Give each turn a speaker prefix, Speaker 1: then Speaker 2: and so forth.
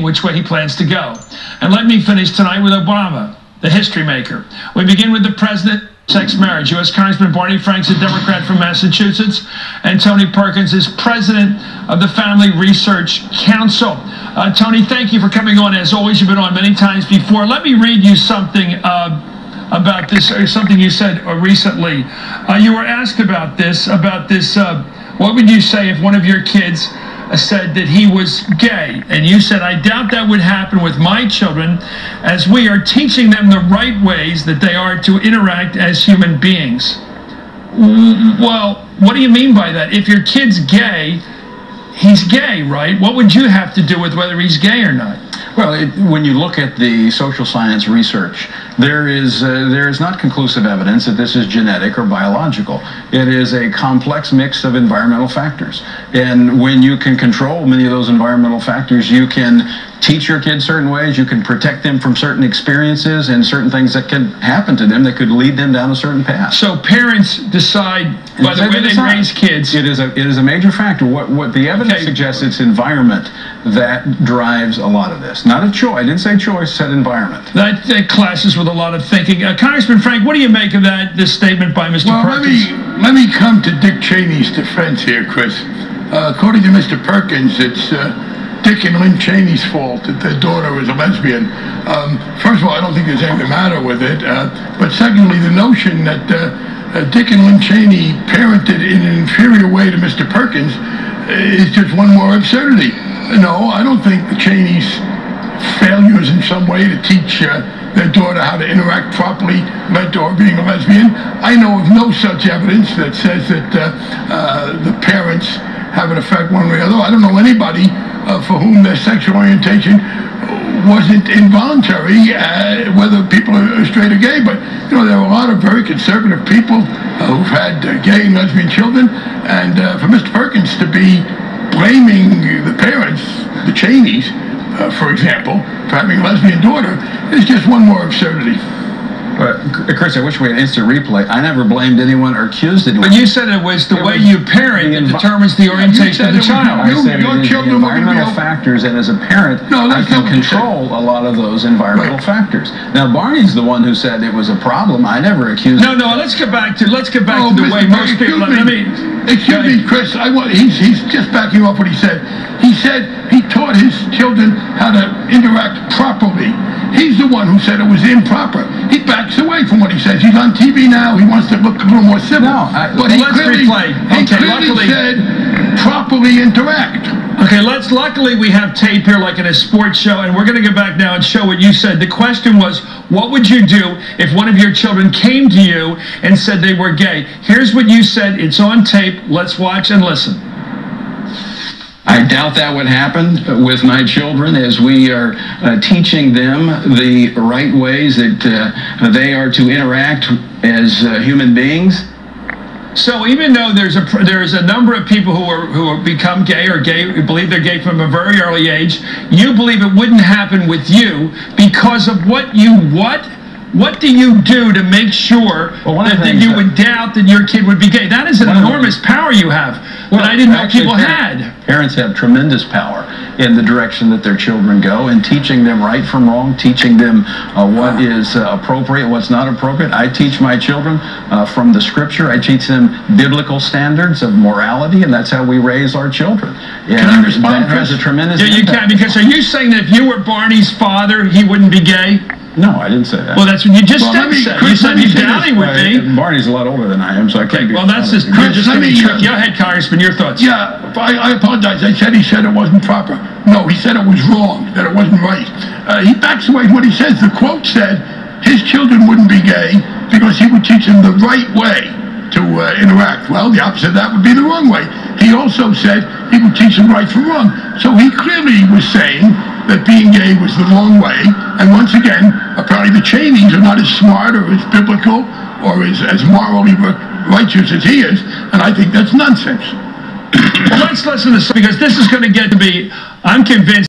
Speaker 1: which way he plans to go. And let me finish tonight with Obama, the history maker. We begin with the president. Sex marriage. U.S. Congressman Barney Frank is a Democrat from Massachusetts, and Tony Perkins is president of the Family Research Council. Tony, thank you for coming on. As always, you've been on many times before. Let me read you something about this, or something you said recently. You were asked about this. What would you say if one of your kids said that he was gay? And you said, I doubt that would happen with my children, as we are teaching them the right ways that they are to interact as human beings. Well, what do you mean by that? If your kid's gay, he's gay, right? What would you have to do with whether he's gay or not?
Speaker 2: Well, when you look at the social science research, there is not conclusive evidence that this is genetic or biological. It is a complex mix of environmental factors. And when you can control many of those environmental factors, you can teach your kids certain ways, you can protect them from certain experiences and certain things that can happen to them that could lead them down a certain path.
Speaker 1: So parents decide by the way they raise kids.
Speaker 2: It is a major factor. What the evidence suggests, it's environment that drives a lot of this. Not a choice. I didn't say choice, I said environment.
Speaker 1: That clashes with a lot of thinking. Congressman Frank, what do you make of this statement by Mr. Perkins?
Speaker 3: Let me come to Dick Cheney's defense here, Chris. According to Mr. Perkins, it's Dick and Lynn Cheney's fault that their daughter was a lesbian. First of all, I don't think there's anything the matter with it. But secondly, the notion that Dick and Lynn Cheney parented in an inferior way to Mr. Perkins is just one more absurdity. No, I don't think the Cheneys' failures in some way to teach their daughter how to interact properly led to her being a lesbian. I know of no such evidence that says that the parents have an effect one way or the other. I don't know anybody for whom their sexual orientation wasn't involuntary, whether people are straight or gay. But you know, there are a lot of very conservative people who've had gay and lesbian children, and for Mr. Perkins to be blaming the parents, the Cheneys, for example, for having a lesbian daughter, is just one more absurdity.
Speaker 2: Chris, I wish we had instant replay. I never blamed anyone or accused anyone.
Speaker 1: But you said it was the way you parent that determines the orientation of the child.
Speaker 2: I said your children environmental factors, and as a parent, I can control a lot of those environmental factors. Now, Barney's the one who said it was a problem. I never accused him.
Speaker 1: No, let's get back to the way most people.
Speaker 3: Excuse me, Chris. He's just backing up what he said. He said he taught his children how to interact properly. He's the one who said it was improper. He backs away from what he says. He's on TV now. He wants to look a little more civil.
Speaker 1: No,
Speaker 3: but he clearly said properly interact.
Speaker 1: Okay, luckily we have tape here like in a sports show, and we're going to go back now and show what you said. The question was, what would you do if one of your children came to you and said they were gay? Here's what you said. It's on tape. Let's watch and listen.
Speaker 2: I doubt that would happen with my children, as we are teaching them the right ways that they are to interact as human beings.
Speaker 1: So even though there's a number of people who become gay or who believe they're gay from a very early age, you believe it wouldn't happen with you because of what do you do to make sure that you would doubt that your kid would be gay? That is an enormous power you have that I didn't know people had.
Speaker 2: Parents have tremendous power in the direction that their children go, and teaching them right from wrong, teaching them what is appropriate, what's not appropriate. I teach my children from the scripture. I teach them biblical standards of morality, and that's how we raise our children. And
Speaker 3: can I respond?
Speaker 2: That has a tremendous impact.
Speaker 1: You can, because are you saying that if you were Barney's father, he wouldn't be gay?
Speaker 2: No, I didn't say that.
Speaker 1: Well, that's what you just said. You said you doubt he would be.
Speaker 2: Barney's a lot older than I am, so I can't be.
Speaker 1: Well, that's just going to be tricky. Go ahead, Congressman, your thoughts.
Speaker 3: Yeah, I apologize. I said he said it wasn't proper. No, he said it was wrong, that it wasn't right. He backs away from what he says. The quote said his children wouldn't be gay because he would teach them the right way to interact. Well, the opposite of that would be the wrong way. He also said he would teach them right from wrong. So he clearly was saying that being gay was the wrong way. And once again, apparently the Cheneys are not as smart or as biblical or as morally righteous as he is. And I think that's nonsense.
Speaker 1: Well, let's listen to this, because this is going to get to be, I'm convinced.